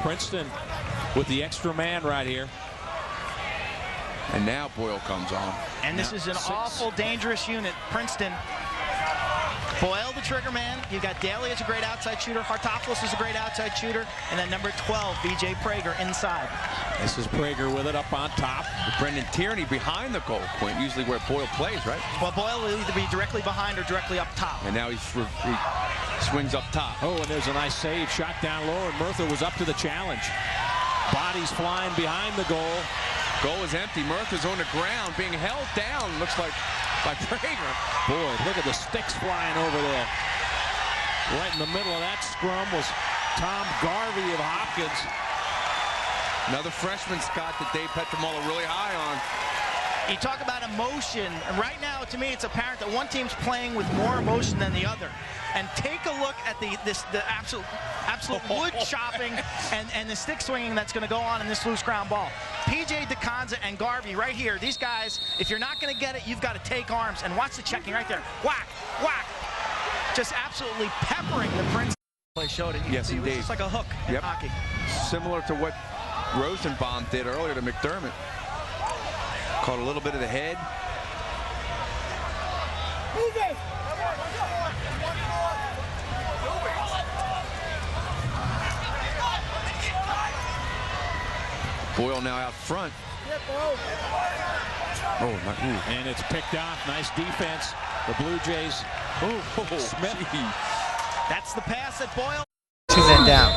Princeton with the extra man right here. And now Boyle comes on. And this is an awful dangerous unit. Princeton. Boyle, the trigger man. You've got Daly as a great outside shooter. Hartopoulos is a great outside shooter. And then number 12, B.J. Prager inside. This is Prager with it up on top. With Brendan Tierney behind the goal, Quint, usually where Boyle plays, right? Well, Boyle will either be directly behind or directly up top. And now he swings up top. Oh, and there's a nice save. Shot down low, and Murtha was up to the challenge. Bodies flying behind the goal. Goal is empty. Murtha's on the ground, being held down, looks like, by Prager. Boy, look at the sticks flying over there. Right in the middle of that scrum was Tom Garvey of Hopkins. Another freshman, Scott, that Dave Petromola really high on. You talk about emotion. Right now, to me, it's apparent that one team's playing with more emotion than the other. And take a look at the absolute wood chopping and the stick swinging that's going to go on in this loose ground ball. PJ DeConza and Garvey right here. These guys, if you're not going to get it, you've got to take arms. And watch the checking right there. Whack, whack. Just absolutely peppering the Prince. Play showed it. Yes, it was indeed. just like a hook in hockey. Similar to what Rosenbaum did earlier to McDermott. Caught a little bit of the head. Boyle now out front. Oh, and it's picked off. Nice defense. The Blue Jays. Smith. That's the pass at Boyle. 2 men down.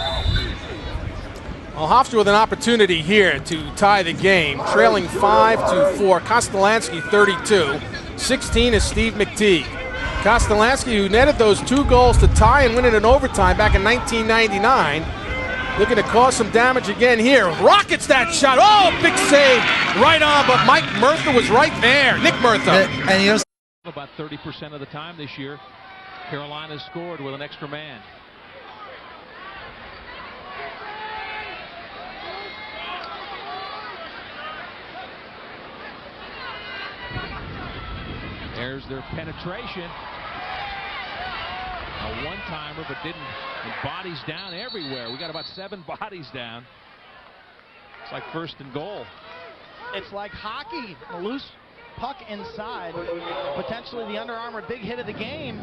Well, Hofstra with an opportunity here to tie the game, trailing 5-4. Kostolansky 32. 16 is Steve McTeague. Kostolansky, who netted those 2 goals to tie and win it in overtime back in 1999, looking to cause some damage again here. Rockets that shot. Oh, big save. Right on, but Mike Murtha was right there. Nick Murtha. And he was about 30% of the time this year, Carolina scored with an extra man. There's their penetration. A one-timer, but didn't. And bodies down everywhere. We got about 7 bodies down. It's like 1st and goal. It's like hockey. A loose puck inside. Potentially the Under Armour big hit of the game.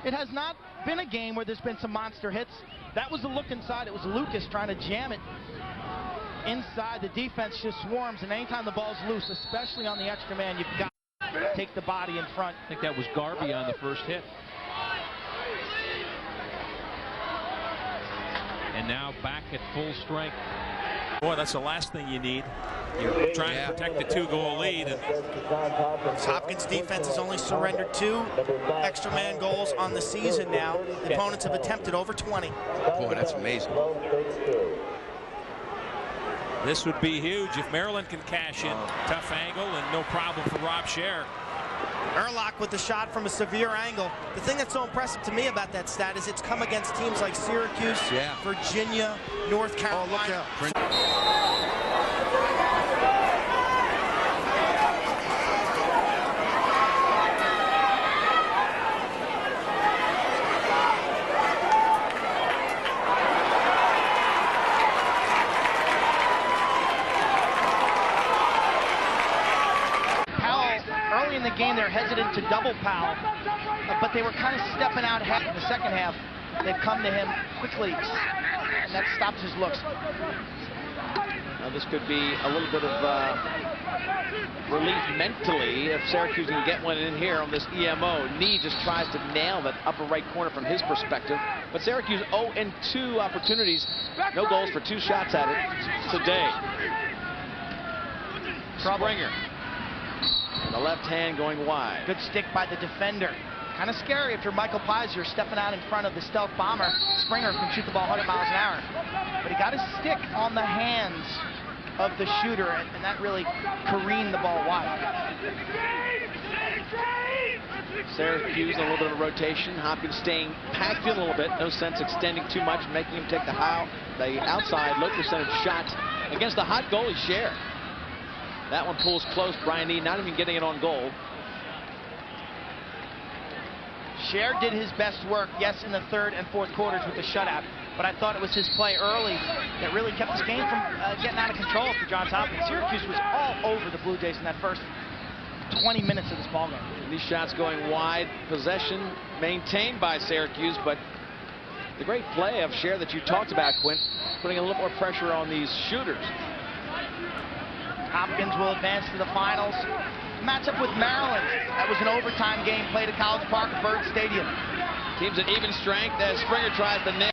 It has not been a game where there's been some monster hits. That was the look inside. It was Lucas trying to jam it inside. The defense just swarms, and anytime the ball's loose, especially on the extra man, you've got to take the body in front. I think that was Garvey on the first hit. And now back at full strength. Boy, that's the last thing you need. You're trying to protect the 2-goal lead. Hopkins defense has only surrendered 2 extra man goals on the season now. The opponents have attempted over 20. Boy, that's amazing. This would be huge if Maryland can cash in. Tough angle and no problem for Rob Scher. Erlach with the shot from a severe angle. The thing that's so impressive to me about that stat is it's come against teams like Syracuse, Virginia, North Carolina. Oh, look out. Early in the game, they're hesitant to double Powell, but they were kind of stepping out ahead in the second half. They've come to him quickly, and that stops his looks. Now this could be a little bit of relief mentally if Syracuse can get one in here on this EMO. Nee just tries to nail that upper right corner from his perspective, but Syracuse 0-2 opportunities, no goals for 2 shots at it today. Springer. The left hand going wide. Good stick by the defender. Kind of scary if you're Michael Pizer stepping out in front of the stealth bomber. Springer can shoot the ball 100 miles an hour. But he got his stick on the hands of the shooter, and that really careened the ball wide. Syracuse, a little bit of a rotation. Hopkins staying packed in a little bit. No sense extending too much, making him take the outside low percentage shot against the hot goalie Scher. That one pulls close. Brian Nee not even getting it on goal. Scher did his best work, yes, in the 3rd and 4th quarters with the shutout. but I thought it was his play early that really kept this game from getting out of control for Johns Hopkins. Syracuse was all over the Blue Jays in that first 20 minutes of this ballgame. These shots going wide, possession maintained by Syracuse, but the great play of Scher that you talked about, Quint, putting a little more pressure on these shooters. Hopkins will advance to the finals. Match up with Maryland. That was an overtime game played at College Park at Bird Stadium. Teams at even strength as Springer tries to nail